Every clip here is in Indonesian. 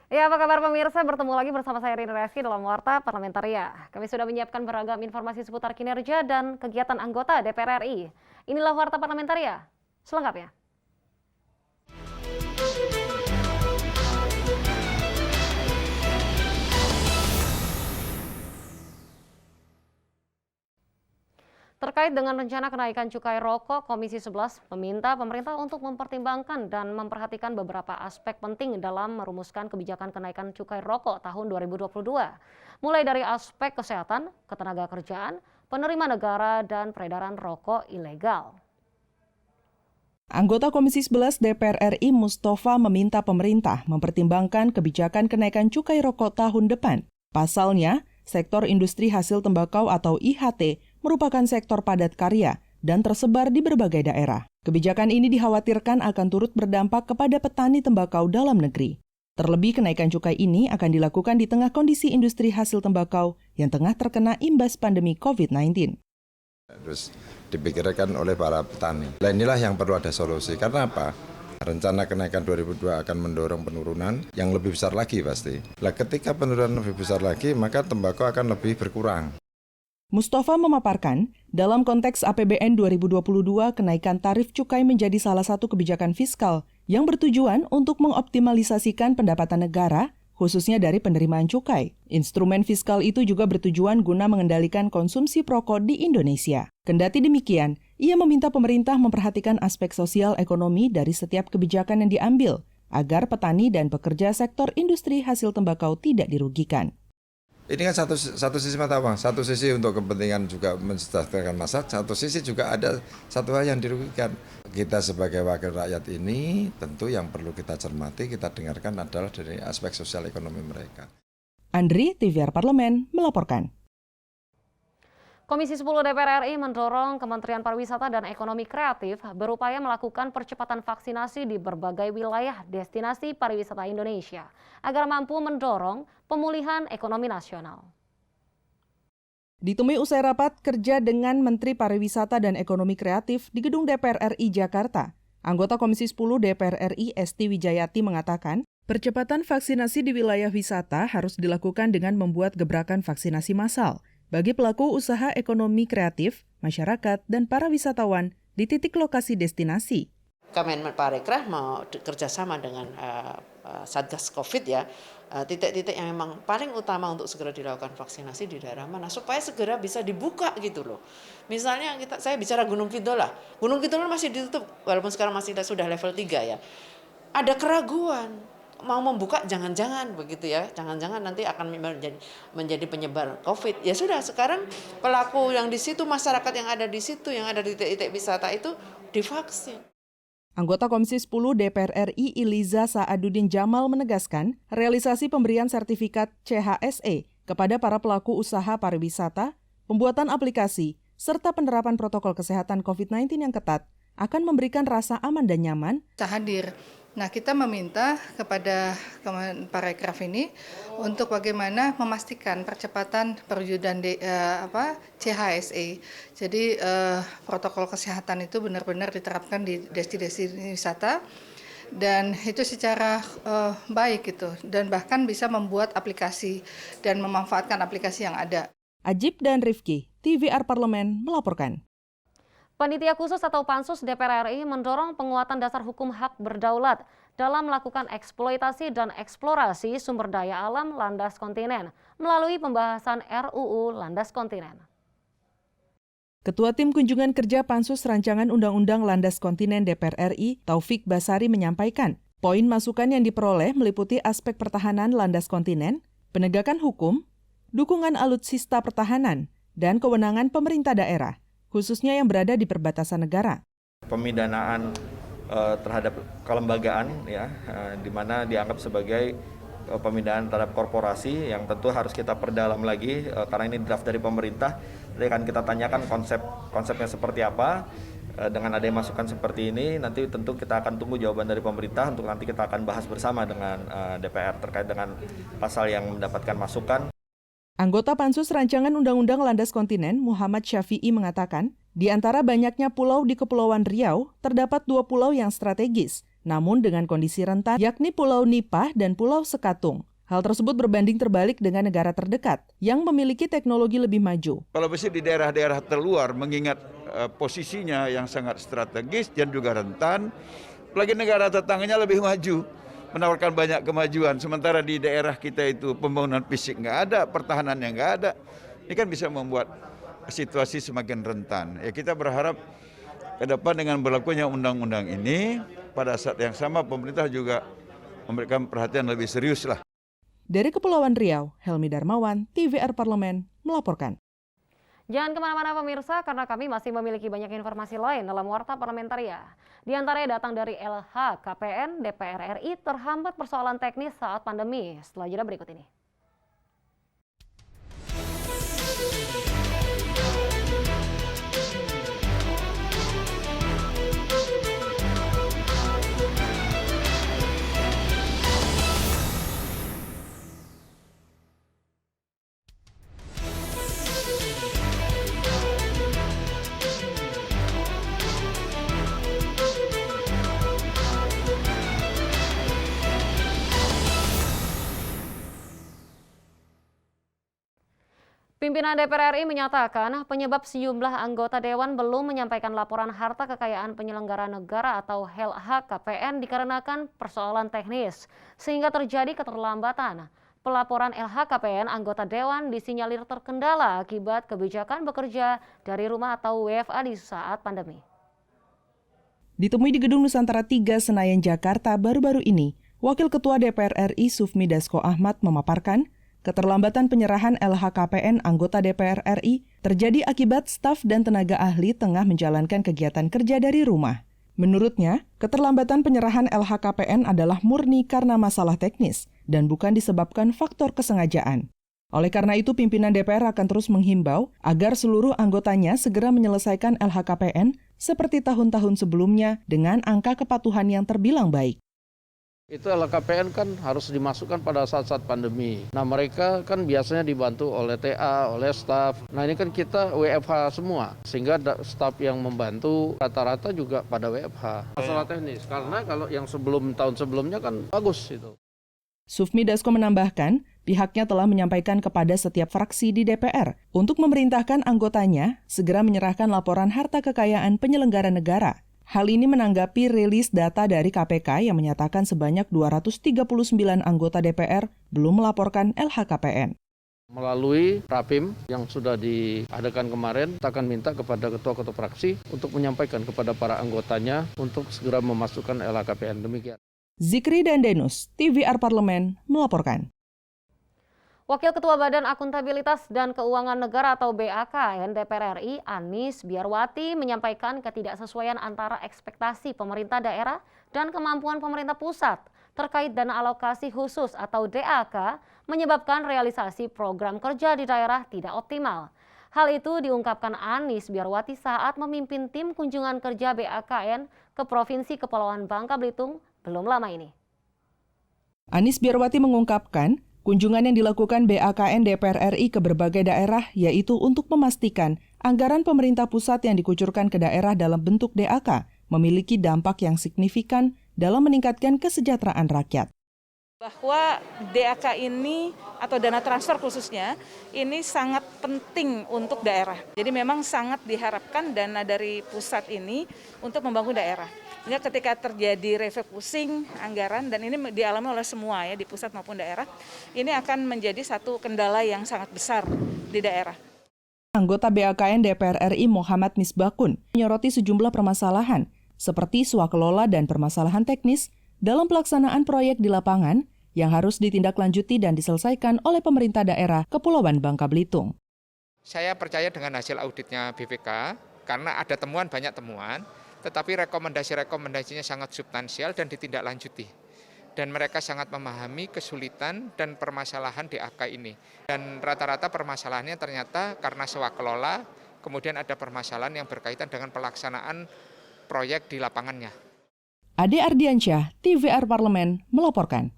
Ya, apa kabar pemirsa? Bertemu lagi bersama saya Rini Reski dalam Warta Parlamentaria. Kami sudah menyiapkan beragam informasi seputar kinerja dan kegiatan anggota DPR RI. Inilah Warta Parlamentaria. Selengkapnya. Terkait dengan rencana kenaikan cukai rokok, Komisi 11 meminta pemerintah untuk mempertimbangkan dan memperhatikan beberapa aspek penting dalam merumuskan kebijakan kenaikan cukai rokok tahun 2022. Mulai dari aspek kesehatan, ketenagakerjaan, penerimaan negara, dan peredaran rokok ilegal. Anggota Komisi 11 DPR RI Mustafa meminta pemerintah mempertimbangkan kebijakan kenaikan cukai rokok tahun depan. Pasalnya, sektor industri hasil tembakau atau IHT merupakan sektor padat karya dan tersebar di berbagai daerah. Kebijakan ini dikhawatirkan akan turut berdampak kepada petani tembakau dalam negeri. Terlebih kenaikan cukai ini akan dilakukan di tengah kondisi industri hasil tembakau yang tengah terkena imbas pandemi COVID-19. Terus dipikirkan oleh para petani. Nah, inilah yang perlu ada solusi. Karena apa? Rencana kenaikan 2002 akan mendorong penurunan yang lebih besar lagi pasti. Nah, ketika penurunan lebih besar lagi, maka tembakau akan lebih berkurang. Mustafa memaparkan, dalam konteks APBN 2022, kenaikan tarif cukai menjadi salah satu kebijakan fiskal yang bertujuan untuk mengoptimalisasikan pendapatan negara, khususnya dari penerimaan cukai. Instrumen fiskal itu juga bertujuan guna mengendalikan konsumsi rokok di Indonesia. Kendati demikian, ia meminta pemerintah memperhatikan aspek sosial ekonomi dari setiap kebijakan yang diambil, agar petani dan pekerja sektor industri hasil tembakau tidak dirugikan. Ini kan satu sisi mata uang, satu sisi untuk kepentingan juga mensejahterakan masyarakat, satu sisi juga ada satu hal yang dirugikan. Kita sebagai wakil rakyat ini tentu yang perlu kita cermati, kita dengarkan adalah dari aspek sosial ekonomi mereka. Andri, TVR Parlemen, melaporkan. Komisi 10 DPR RI mendorong Kementerian Pariwisata dan Ekonomi Kreatif berupaya melakukan percepatan vaksinasi di berbagai wilayah destinasi pariwisata Indonesia agar mampu mendorong pemulihan ekonomi nasional. Ditemui usai rapat kerja dengan Menteri Pariwisata dan Ekonomi Kreatif di Gedung DPR RI Jakarta, anggota Komisi 10 DPR RI Esti Wijayati mengatakan, percepatan vaksinasi di wilayah wisata harus dilakukan dengan membuat gebrakan vaksinasi massal bagi pelaku usaha ekonomi kreatif, masyarakat, dan para wisatawan di titik lokasi destinasi. Kemenparekraf mau kerjasama dengan Satgas COVID ya, titik-titik yang memang paling utama untuk segera dilakukan vaksinasi di daerah mana, supaya segera bisa dibuka gitu loh. Misalnya saya bicara Gunung Kidul lah, Gunung Kidul masih ditutup, walaupun sekarang masih sudah level 3 ya. Ada keraguan. Mau membuka jangan-jangan begitu ya, jangan-jangan nanti akan menjadi penyebar COVID. Ya sudah, sekarang pelaku yang di situ, masyarakat yang ada di situ, yang ada di titik-titik wisata itu divaksin. Anggota Komisi 10 DPR RI Iliza Sa'aduddin Jamal menegaskan, realisasi pemberian sertifikat CHSE kepada para pelaku usaha pariwisata, pembuatan aplikasi, serta penerapan protokol kesehatan COVID-19 yang ketat akan memberikan rasa aman dan nyaman. Hadir. Nah, kita meminta kepada Kemenparekraf ini untuk bagaimana memastikan percepatan perwujudan CHSE. Jadi protokol kesehatan itu benar-benar diterapkan di destinasi wisata dan itu secara baik gitu, dan bahkan bisa membuat aplikasi dan memanfaatkan aplikasi yang ada. Ajib dan Rifki, TVR Parlemen melaporkan. Panitia khusus atau Pansus DPR RI mendorong penguatan dasar hukum hak berdaulat dalam melakukan eksploitasi dan eksplorasi sumber daya alam landas kontinen melalui pembahasan RUU Landas Kontinen. Ketua Tim Kunjungan Kerja Pansus Rancangan Undang-Undang Landas Kontinen DPR RI, Taufik Basari menyampaikan, poin masukan yang diperoleh meliputi aspek pertahanan landas kontinen, penegakan hukum, dukungan alutsista pertahanan, dan kewenangan pemerintah daerah, khususnya yang berada di perbatasan negara. Pemidanaan terhadap kelembagaan, ya, di mana dianggap sebagai pemindahan terhadap korporasi yang tentu harus kita perdalam lagi karena ini draft dari pemerintah. Jadi akan kita tanyakan konsepnya seperti apa. Dengan adanya masukan seperti ini, nanti tentu kita akan tunggu jawaban dari pemerintah untuk nanti kita akan bahas bersama dengan DPR terkait dengan pasal yang mendapatkan masukan. Anggota Pansus Rancangan Undang-Undang Landas Kontinen, Muhammad Syafi'i mengatakan, di antara banyaknya pulau di Kepulauan Riau, terdapat 2 pulau yang strategis, namun dengan kondisi rentan, yakni Pulau Nipah dan Pulau Sekatung. Hal tersebut berbanding terbalik dengan negara terdekat yang memiliki teknologi lebih maju. Kalau mesti di daerah-daerah terluar, mengingat posisinya yang sangat strategis dan juga rentan, apalagi negara tetangganya lebih maju, menawarkan banyak kemajuan. Sementara di daerah kita itu pembangunan fisik nggak ada, pertahanannya nggak ada. Ini kan bisa membuat situasi semakin rentan. Ya, kita berharap ke depan dengan berlakunya undang-undang ini, pada saat yang sama pemerintah juga memberikan perhatian lebih serius lah. Dari Kepulauan Riau, Helmi Darmawan, TVR Parlemen, melaporkan. Jangan kemana-mana pemirsa, karena kami masih memiliki banyak informasi lain dalam Warta Parlamentaria. Di antaranya datang dari LHKPN DPR RI terhambat persoalan teknis saat pandemi. Setelah jeda berikut ini. Pimpinan DPR RI menyatakan penyebab sejumlah anggota Dewan belum menyampaikan laporan harta kekayaan penyelenggara negara atau LHKPN dikarenakan persoalan teknis, sehingga terjadi keterlambatan. Pelaporan LHKPN anggota Dewan disinyalir terkendala akibat kebijakan bekerja dari rumah atau WFA di saat pandemi. Ditemui di Gedung Nusantara 3 Senayan, Jakarta baru-baru ini, Wakil Ketua DPR RI Sufmi Dasko Ahmad memaparkan, keterlambatan penyerahan LHKPN anggota DPR RI terjadi akibat staf dan tenaga ahli tengah menjalankan kegiatan kerja dari rumah. Menurutnya, keterlambatan penyerahan LHKPN adalah murni karena masalah teknis dan bukan disebabkan faktor kesengajaan. Oleh karena itu, pimpinan DPR akan terus menghimbau agar seluruh anggotanya segera menyelesaikan LHKPN seperti tahun-tahun sebelumnya dengan angka kepatuhan yang terbilang baik. Itu LHKPN kan harus dimasukkan pada saat-saat pandemi. Nah, mereka kan biasanya dibantu oleh TA, oleh staf. Nah, ini kan kita WFH semua, sehingga staf yang membantu rata-rata juga pada WFH. Masalah teknis, karena kalau yang tahun sebelumnya kan bagus itu. Sufmi Dasko menambahkan, pihaknya telah menyampaikan kepada setiap fraksi di DPR untuk memerintahkan anggotanya segera menyerahkan laporan harta kekayaan penyelenggara negara. Hal ini menanggapi rilis data dari KPK yang menyatakan sebanyak 239 anggota DPR belum melaporkan LHKPN. Melalui Rapim yang sudah diadakan kemarin, kita akan minta kepada ketua-ketua fraksi untuk menyampaikan kepada para anggotanya untuk segera memasukkan LHKPN. Demikian. Zikri dan Denus, TVR Parlemen, melaporkan. Wakil Ketua Badan Akuntabilitas dan Keuangan Negara atau BAKN DPR RI, Anis Biarwati, menyampaikan ketidaksesuaian antara ekspektasi pemerintah daerah dan kemampuan pemerintah pusat terkait dana alokasi khusus atau DAK menyebabkan realisasi program kerja di daerah tidak optimal. Hal itu diungkapkan Anis Biarwati saat memimpin tim kunjungan kerja BAKN ke Provinsi Kepulauan Bangka Belitung belum lama ini. Anis Biarwati mengungkapkan, kunjungan yang dilakukan BAKN DPR RI ke berbagai daerah yaitu untuk memastikan anggaran pemerintah pusat yang dikucurkan ke daerah dalam bentuk DAK memiliki dampak yang signifikan dalam meningkatkan kesejahteraan rakyat. Bahwa DAK ini atau dana transfer khususnya ini sangat penting untuk daerah. Jadi memang sangat diharapkan dana dari pusat ini untuk membangun daerah. Sehingga ketika terjadi refocusing anggaran, dan ini dialami oleh semua ya di pusat maupun daerah, ini akan menjadi satu kendala yang sangat besar di daerah. Anggota BAKN DPR RI Muhammad Misbakun menyoroti sejumlah permasalahan seperti swakelola dan permasalahan teknis dalam pelaksanaan proyek di lapangan yang harus ditindaklanjuti dan diselesaikan oleh pemerintah daerah Kepulauan Bangka Belitung. Saya percaya dengan hasil auditnya BPK karena ada banyak temuan, tetapi rekomendasinya sangat substansial dan ditindaklanjuti. Dan mereka sangat memahami kesulitan dan permasalahan DAK ini. Dan rata-rata permasalahannya ternyata karena swakelola, kemudian ada permasalahan yang berkaitan dengan pelaksanaan proyek di lapangannya. Ade Ardiansyah, TVR Parlemen, melaporkan.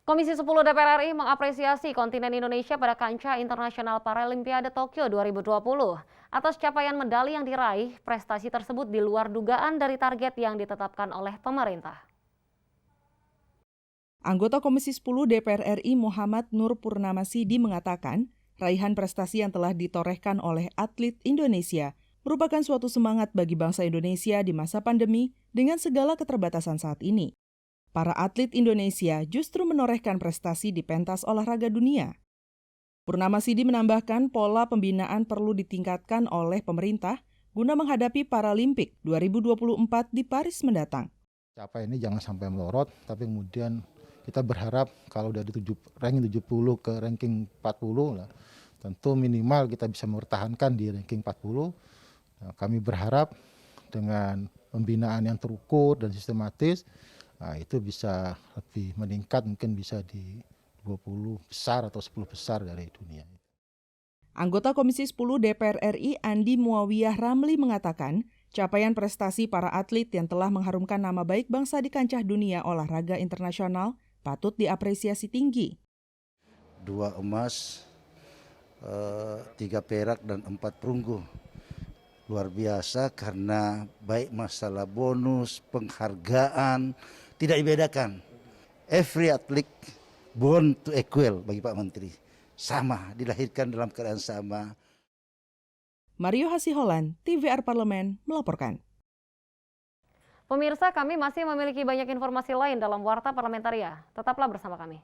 Komisi 10 DPR RI mengapresiasi kontingen Indonesia pada kancah internasional Paralimpiade Tokyo 2020. Atas capaian medali yang diraih, prestasi tersebut di luar dugaan dari target yang ditetapkan oleh pemerintah. Anggota Komisi 10 DPR RI Muhammad Nur Purnamasidi mengatakan, raihan prestasi yang telah ditorehkan oleh atlet Indonesia merupakan suatu semangat bagi bangsa Indonesia di masa pandemi dengan segala keterbatasan saat ini. Para atlet Indonesia justru menorehkan prestasi di pentas olahraga dunia. Purnamasidi menambahkan pola pembinaan perlu ditingkatkan oleh pemerintah guna menghadapi Paralimpik 2024 di Paris mendatang. Capaian ini jangan sampai melorot, tapi kemudian kita berharap kalau dari ranking 70 ke ranking 40, nah, tentu minimal kita bisa mempertahankan di ranking 40. Nah, kami berharap dengan pembinaan yang terukur dan sistematis, nah, itu bisa lebih meningkat, mungkin bisa di 20 besar atau 10 besar dari dunia. Anggota Komisi 10 DPR RI Andi Muawiyah Ramli mengatakan, capaian prestasi para atlet yang telah mengharumkan nama baik bangsa di kancah dunia olahraga internasional patut diapresiasi tinggi. 2 emas, 3 perak dan 4 perunggu. Luar biasa karena baik masalah bonus, penghargaan, tidak dibedakan. Every athlete born to equal bagi Pak Menteri. Sama, dilahirkan dalam keadaan sama. Mario Hasiholan, TVR Parlemen, melaporkan. Pemirsa, kami masih memiliki banyak informasi lain dalam Warta Parlamentaria. Tetaplah bersama kami.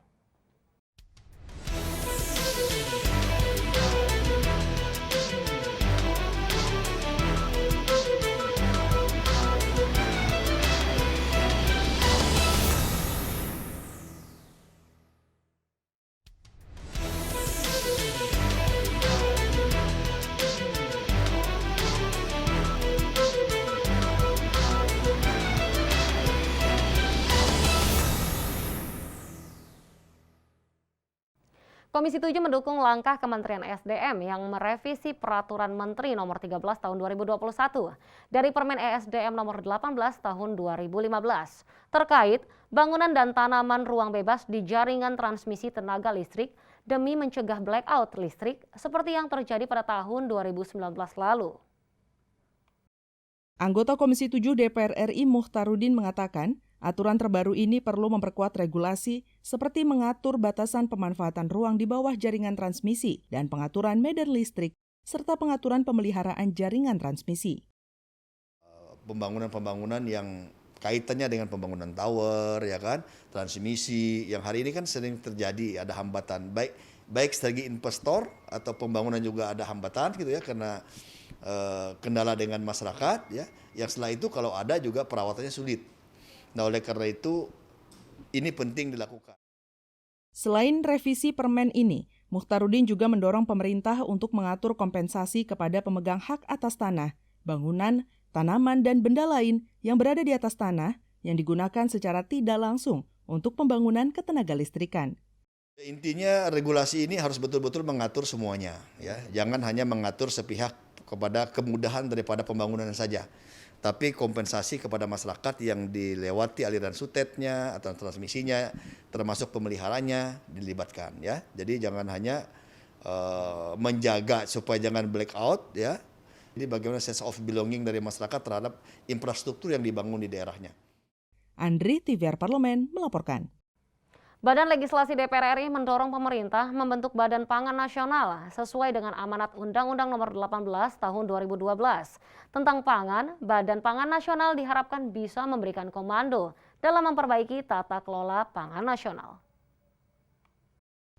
Komisi 7 mendukung langkah Kementerian SDM yang merevisi Peraturan Menteri Nomor 13 Tahun 2021 dari Permen ESDM Nomor 18 Tahun 2015 terkait bangunan dan tanaman ruang bebas di jaringan transmisi tenaga listrik demi mencegah blackout listrik seperti yang terjadi pada tahun 2019 lalu. Anggota Komisi 7 DPR RI Muhtarudin mengatakan, aturan terbaru ini perlu memperkuat regulasi seperti mengatur batasan pemanfaatan ruang di bawah jaringan transmisi dan pengaturan medan listrik, serta pengaturan pemeliharaan jaringan transmisi. Pembangunan-pembangunan yang kaitannya dengan pembangunan tower, ya kan, transmisi, yang hari ini kan sering terjadi ada hambatan, baik segi investor atau pembangunan juga ada hambatan gitu ya, karena kendala dengan masyarakat, ya, yang setelah itu kalau ada juga perawatannya sulit. Nah, oleh karena itu, ini penting dilakukan. Selain revisi permen ini, Muhtarudin juga mendorong pemerintah untuk mengatur kompensasi kepada pemegang hak atas tanah, bangunan, tanaman, dan benda lain yang berada di atas tanah yang digunakan secara tidak langsung untuk pembangunan ketenaga listrikan. Intinya regulasi ini harus betul-betul mengatur semuanya, ya. Jangan hanya mengatur sepihak kepada kemudahan daripada pembangunan saja, tapi kompensasi kepada masyarakat yang dilewati aliran sutetnya atau transmisinya, termasuk pemeliharanya dilibatkan, ya. Jadi jangan hanya menjaga supaya jangan blackout, ya. Jadi bagaimana sense of belonging dari masyarakat terhadap infrastruktur yang dibangun di daerahnya. Andri, TVR Parlemen, melaporkan. Badan Legislasi DPR RI mendorong pemerintah membentuk Badan Pangan Nasional sesuai dengan amanat Undang-Undang Nomor 18 Tahun 2012. Tentang pangan, Badan Pangan Nasional diharapkan bisa memberikan komando dalam memperbaiki tata kelola pangan nasional.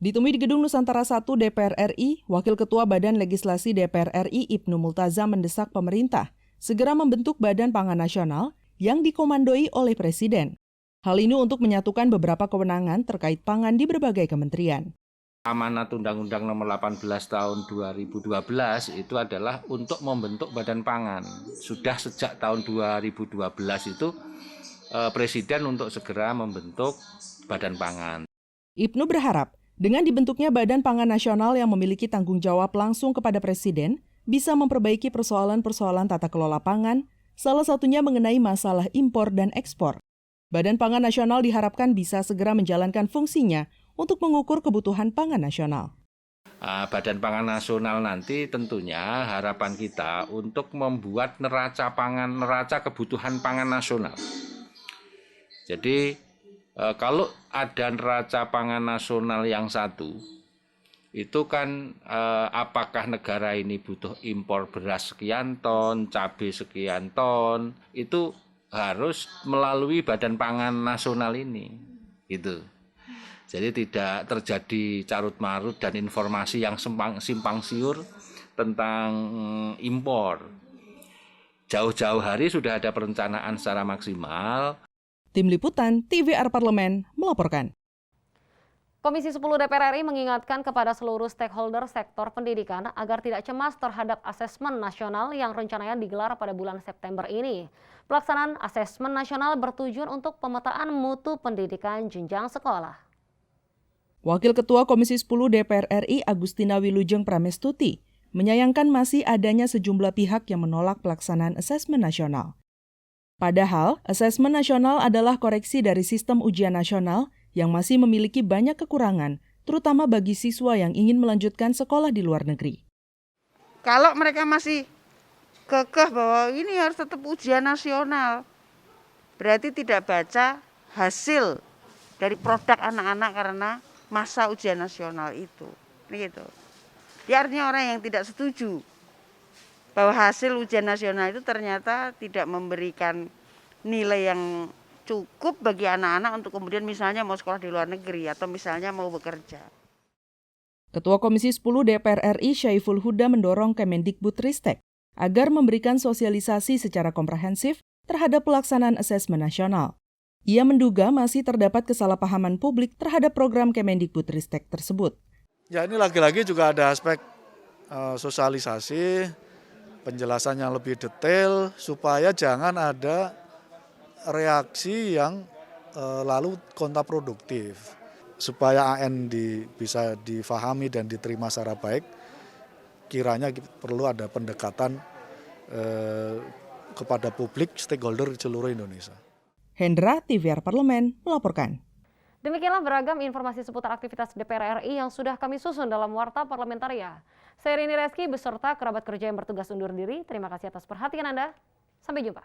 Ditemui di Gedung Nusantara 1 DPR RI, Wakil Ketua Badan Legislasi DPR RI Ibnu Multaza mendesak pemerintah segera membentuk Badan Pangan Nasional yang dikomandoi oleh Presiden. Hal ini untuk menyatukan beberapa kewenangan terkait pangan di berbagai kementerian. Amanat Undang-Undang Nomor 18 Tahun 2012 itu adalah untuk membentuk Badan Pangan. Sudah sejak tahun 2012 itu Presiden untuk segera membentuk Badan Pangan. Ibnu berharap dengan dibentuknya Badan Pangan Nasional yang memiliki tanggung jawab langsung kepada Presiden bisa memperbaiki persoalan-persoalan tata kelola pangan, salah satunya mengenai masalah impor dan ekspor. Badan Pangan Nasional diharapkan bisa segera menjalankan fungsinya untuk mengukur kebutuhan pangan nasional. Badan Pangan Nasional nanti tentunya harapan kita untuk membuat neraca kebutuhan pangan nasional. Jadi kalau ada neraca pangan nasional yang satu, itu kan apakah negara ini butuh impor beras sekian ton, cabai sekian ton, itu harus melalui Badan Pangan Nasional ini, gitu. Jadi tidak terjadi carut-marut dan informasi yang simpang siur tentang impor. Jauh-jauh hari sudah ada perencanaan secara maksimal. Tim Liputan TVR Parlemen melaporkan. Komisi 10 DPR RI mengingatkan kepada seluruh stakeholder sektor pendidikan agar tidak cemas terhadap asesmen nasional yang rencananya digelar pada bulan September ini. Pelaksanaan asesmen nasional bertujuan untuk pemetaan mutu pendidikan jenjang sekolah. Wakil Ketua Komisi 10 DPR RI Agustina Wilujeng Pramestuti menyayangkan masih adanya sejumlah pihak yang menolak pelaksanaan asesmen nasional. Padahal, asesmen nasional adalah koreksi dari sistem ujian nasional yang masih memiliki banyak kekurangan, terutama bagi siswa yang ingin melanjutkan sekolah di luar negeri. Kalau mereka masih kekeh bahwa ini harus tetap ujian nasional, berarti tidak baca hasil dari produk anak-anak karena masa ujian nasional itu. Gitu. Ya, artinya orang yang tidak setuju bahwa hasil ujian nasional itu ternyata tidak memberikan nilai yang cukup bagi anak-anak untuk kemudian misalnya mau sekolah di luar negeri atau misalnya mau bekerja. Ketua Komisi 10 DPR RI Syaiful Huda mendorong Kemendikbudristek agar memberikan sosialisasi secara komprehensif terhadap pelaksanaan asesmen nasional. Ia menduga masih terdapat kesalahpahaman publik terhadap program Kemendikbudristek tersebut. Ya, ini lagi-lagi juga ada aspek sosialisasi, penjelasan yang lebih detail supaya jangan ada reaksi yang lalu kontraproduktif. Supaya AN bisa difahami dan diterima secara baik, kiranya perlu ada pendekatan kepada publik, stakeholder di seluruh Indonesia. Hendra, TVR Parlemen, melaporkan. Demikianlah beragam informasi seputar aktivitas DPR RI yang sudah kami susun dalam Warta Parlamentaria. Saya Rini Reski beserta kerabat kerja yang bertugas undur diri. Terima kasih atas perhatian Anda. Sampai jumpa.